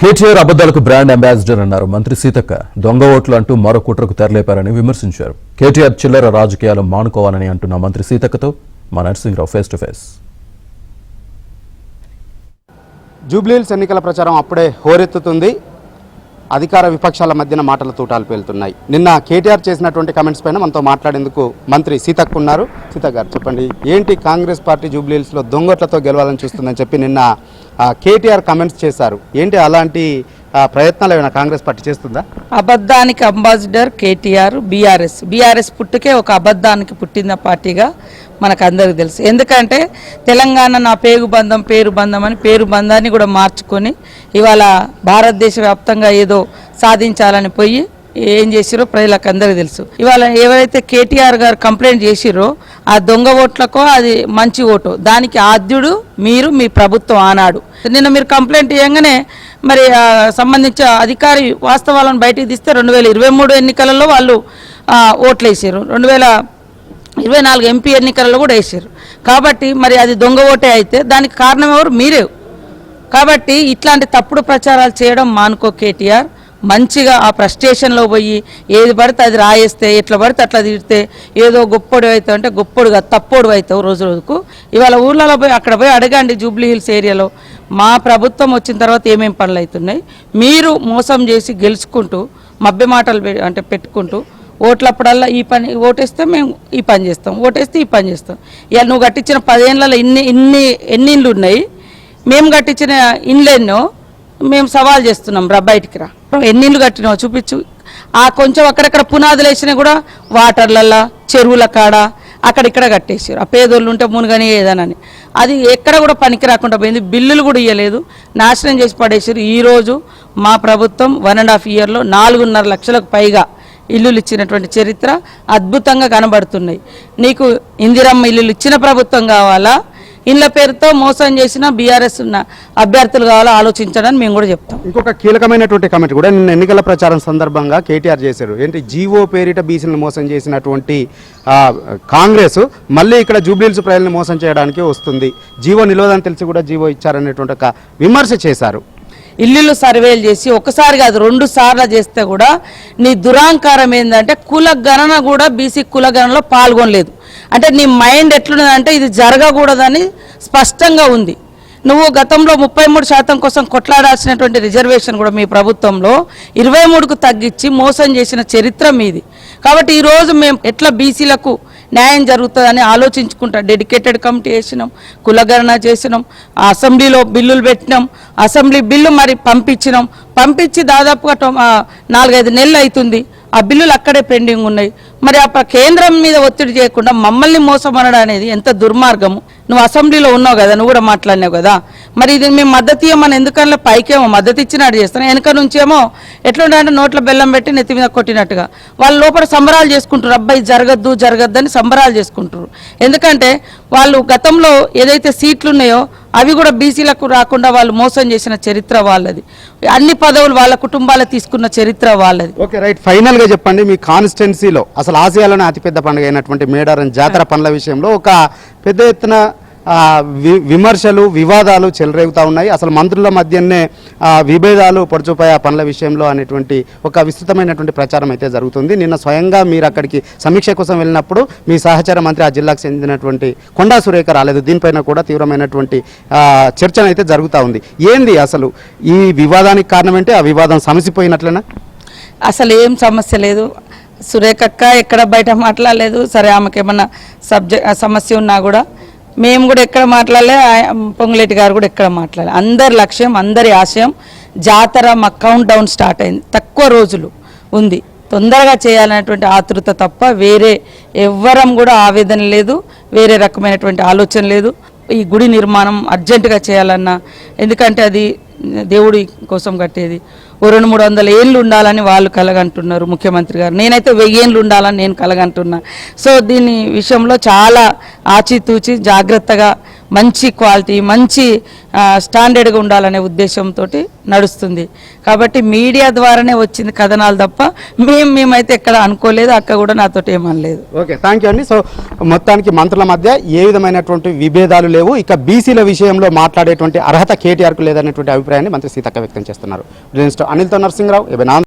KTR అబద్దాలకు brand ambassador అన్నారు మంత్రి సీతక్క. దొంగ ఓట్లు అంటూ మరో కుట్రకు తెరలేపారని విమర్శించారు. కేటీఆర్ చిల్లర రాజకీయాలు మానుకోవాలని అంటున్న మంత్రి సీతక్కతో మా Narasimharao face to face. Jubilee Hills ఎన్నికల ప్రచారం అప్పుడే హోరెత్తుతుంది. అధికార విపక్షాల మధ్యన మాటల తూటాలు పేలుతున్నాయి. నిన్న కేటీఆర్ చేసినటువంటి కమెంట్స్ పైన మనతో మాట్లాడేందుకు మంత్రి సీతక్క ఉన్నారు. సీతక్క గారు చెప్పండి, ఏంటి కాంగ్రెస్ పార్టీ జూబ్లీహిల్స్లో దొంగట్లతో గెలవాలని చూస్తుందని చెప్పి నిన్న కేటీఆర్ కమెంట్స్ చేశారు. ఏంటి అలాంటి ప్రయత్నాలు ఏమైనా కాంగ్రెస్ పార్టీ చేస్తుందా? అబద్ధానికి అంబాసిడర్ కేటీఆర్. బీఆర్ఎస్ పుట్టుకే ఒక అబద్ధానికి పుట్టిన పార్టీగా మనకు అందరికీ తెలుసు. ఎందుకంటే తెలంగాణ నా పేరు బంధం అని పేరు బంధాన్ని కూడా మార్చుకొని ఇవాళ భారతదేశ వ్యాప్తంగా ఏదో సాధించాలని పోయి ఏం చేసిరో ప్రజలకు అందరికీ తెలుసు. ఇవాళ ఎవరైతే కేటీఆర్ గారు కంప్లైంట్ చేసిరో ఆ దొంగ ఓట్లకో అది మంచి ఓటు, దానికి ఆద్యుడు మీరు, మీ ప్రభుత్వం ఆనాడు. నిన్న మీరు కంప్లైంట్ చేయగానే మరి సంబంధించిన అధికారి వాస్తవాలను బయటికి తీస్తే 2023 ఎన్నికలలో వాళ్ళు ఓట్లు వేసారు, 2024 ఎంపీ ఎన్నికలలో కూడా వేసారు. కాబట్టి మరి అది దొంగ ఓటే అయితే దానికి కారణం ఎవరు? మీరే. కాబట్టి ఇట్లాంటి తప్పుడు ప్రచారాలు చేయడం మానుకో కేటీఆర్. మంచిగా ఆ ఫ్రస్ట్రేషన్లో పోయి ఏది పడితే అది రాయేస్తే, ఎట్లా పడితే అట్లా తిడితే ఏదో గొప్పడు అవుతావు అంటే గొప్పడుగా తప్పుడు అవుతావు రోజు రోజుకు. ఇవాళ ఊర్లలో పోయి అక్కడ పోయి అడగండి, జూబ్లీహిల్స్ ఏరియాలో మా ప్రభుత్వం వచ్చిన తర్వాత ఏమేమి పనులు అవుతున్నాయి. మీరు మోసం చేసి గెలుచుకుంటూ మభ్య మాటలు అంటే పెట్టుకుంటూ ఓట్లప్పుడల్లా ఈ పని ఓటేస్తే మేము ఈ పని చేస్తాం, ఓటేస్తే ఈ పని చేస్తాం. ఇవాళ నువ్వు కట్టించిన 10 ఏళ్ళలో ఎన్ని ఇండ్లు ఉన్నాయి, మేము కట్టించిన ఇండ్లు ఎన్నో మేము సవాల్ చేస్తున్నాం. బయటికి రా, ఎన్ని ఇండ్లు కట్టినావు చూపించు. ఆ కొంచెం అక్కడక్కడ పునాదులు వేసినా కూడా వాటర్లల్లో, చెరువుల కాడ అక్కడిక్కడ కట్టేసారు. ఆ పేదోళ్ళు ఉంటే మునుగని ఏదనని అది ఎక్కడ కూడా పనికి రాకుండా పోయింది. బిల్లులు కూడా ఇవ్వలేదు, నాశనం చేసి పడేసారు. ఈరోజు మా ప్రభుత్వం 1.5 ఇయర్లో 4.5 లక్షలకు పైగా ఇల్లులు ఇచ్చినటువంటి చరిత్ర అద్భుతంగా కనబడుతున్నాయి. నీకు ఇందిరమ్మ ఇల్లులు ఇచ్చిన ప్రభుత్వం కావాలా, ఇళ్ల పేరుతో మోసం చేసిన బీఆర్ఎస్ ఉన్న అభ్యర్థులు కావాలో ఆలోచించడానికి మేము కూడా చెప్తాం. ఇంకొక కీలకమైనటువంటి కమెంట్ కూడా నిన్న ఎన్నికల ప్రచారం సందర్భంగా కేటీఆర్ చేశారు. ఏంటి, జీవో పేరిట బీసీలను మోసం చేసినటువంటి కాంగ్రెస్ మళ్ళీ ఇక్కడ జూబ్లీహిల్స్ ప్రజలను మోసం చేయడానికి వస్తుంది, జీవో నిలవదని తెలిసి కూడా జీవో ఇచ్చారనేటువంటి ఒక విమర్శ చేశారు. ఇల్లు సర్వేలు చేసి ఒకసారి కాదు 2 సార్లు చేస్తే కూడా నీ దురాంకారం ఏంటంటే కుల గణన కూడా బీసీ కుల గణనలో పాల్గొనలేదు. అంటే నీ మైండ్ ఎట్లున్నదంటే ఇది జరగకూడదని స్పష్టంగా ఉంది. నువ్వు గతంలో 33% కోసం కొట్లాడాల్సినటువంటి రిజర్వేషన్ కూడా మీ ప్రభుత్వంలో 23కు తగ్గించి మోసం చేసిన చరిత్ర మీది. కాబట్టి ఈరోజు మేము ఎట్లా బీసీలకు న్యాయం జరుగుతుందని ఆలోచించుకుంటా డెడికేటెడ్ కమిటీ వేసినాం, కులగణన చేసినాం, అసెంబ్లీలో బిల్లులు పెట్టినాం, అసెంబ్లీ బిల్లు మరి పంపించి దాదాపుగా 4-5 నెలలు అవుతుంది. ఆ బిల్లులు అక్కడే పెండింగ్ ఉన్నాయి. మరి ఆ కేంద్రం మీద ఒత్తిడి చేయకుండా మమ్మల్ని మోసమనడం అనేది ఎంత దుర్మార్గము. నువ్వు అసెంబ్లీలో ఉన్నావు కదా, నువ్వు కూడా మాట్లాడినావు కదా, మరి ఇది మేము మద్దతు ఇవ్వమని ఎందుకన్నా పైకేమో మద్దతు ఇచ్చినట్టు చేస్తాను, వెనక నుంచేమో ఎట్లుంటే నోట్ల బెల్లం పెట్టి నెత్తి మీద కొట్టినట్టుగా వాళ్ళు లోపల సంబరాలు చేసుకుంటారు. అబ్బాయి జరగద్దు అని సంబరాలు చేసుకుంటారు. ఎందుకంటే వాళ్ళు గతంలో ఏదైతే సీట్లు ఉన్నాయో అవి కూడా బీసీలకు రాకుండా వాళ్ళు మోసం చేసిన చరిత్ర వాళ్ళది. అన్ని పదవులు వాళ్ళ కుటుంబాలు తీసుకున్న చరిత్ర వాళ్ళది. Okay, right. ఫైనల్ గా చెప్పండి, మీ కాన్స్టిట్యున్సీలో అసలు ఆసియాలోనే అతిపెద్ద పండుగ అయినటువంటి మేడారం జాతర పనుల విషయంలో ఒక పెద్ద ఎత్తున విమర్శలు, వివాదాలు చెలరేగుతూ ఉన్నాయి. అసలు మంత్రుల మధ్యనే విభేదాలు పొడుచుపోయి ఆ పనుల విషయంలో అనేటువంటి ఒక విస్తృతమైనటువంటి ప్రచారం అయితే జరుగుతుంది. నిన్న స్వయంగా మీరు అక్కడికి సమీక్ష కోసం వెళ్ళినప్పుడు మీ సహచర మంత్రి ఆ జిల్లాకు చెందినటువంటి కొండా సురేఖ రాలేదు. దీనిపైన కూడా తీవ్రమైనటువంటి చర్చన అయితే జరుగుతూ ఉంది. ఏంది అసలు ఈ వివాదానికి కారణం ఏంటి? ఆ వివాదం సమసిపోయినట్లేనా? అసలు ఏం సమస్య లేదు. సురేఖక్క ఎక్కడ బయట మాట్లాడలేదు. సరే, ఆమెకి ఏమన్నా సమస్య ఉన్నా కూడా మేము కూడా ఎక్కడ మాట్లాడలే, పొంగులేటి గారు కూడా ఎక్కడ మాట్లాడలే. అందరి లక్ష్యం, అందరి ఆశయం జాతర మా కౌంట్ డౌన్ స్టార్ట్ అయింది. తక్కువ రోజులు ఉంది, తొందరగా చేయాలనేటువంటి ఆతృత తప్ప వేరే ఎవ్వరం కూడా ఆవేదన లేదు, వేరే రకమైనటువంటి ఆలోచన లేదు. ఈ గుడి నిర్మాణం అర్జెంటుగా చేయాలన్నా, ఎందుకంటే అది దేవుడి కోసం కట్టేది. 200-300 ఏళ్ళు ఉండాలని వాళ్ళు కలగంటున్నారు ముఖ్యమంత్రి గారు. నేనైతే 1000 ఏళ్ళు ఉండాలని నేను కలగంటున్నా. సో దీని విషయంలో చాలా ఆచితూచి జాగ్రత్తగా మంచి క్వాలిటీ, మంచి స్టాండర్డ్గా ఉండాలనే ఉద్దేశంతో నడుస్తుంది. కాబట్టి మీడియా ద్వారానే వచ్చింది కథనాలు తప్ప మేమైతే ఎక్కడ అనుకోలేదు, అక్క కూడా నాతో ఏమనలేదు. ఓకే, థ్యాంక్ యూ అండి. సో మొత్తానికి మంత్రుల మధ్య ఏ విధమైనటువంటి విభేదాలు లేవు. ఇక బీసీల విషయంలో మాట్లాడేటువంటి అర్హత కేటీఆర్కు లేదనేటువంటి అభిప్రాయం అభిప్రాయాన్ని మంత్రి సీతక్క వ్యక్తం చేస్తున్నారు. జర్నలిస్ట్ అనిల్తో నరసింహరావు,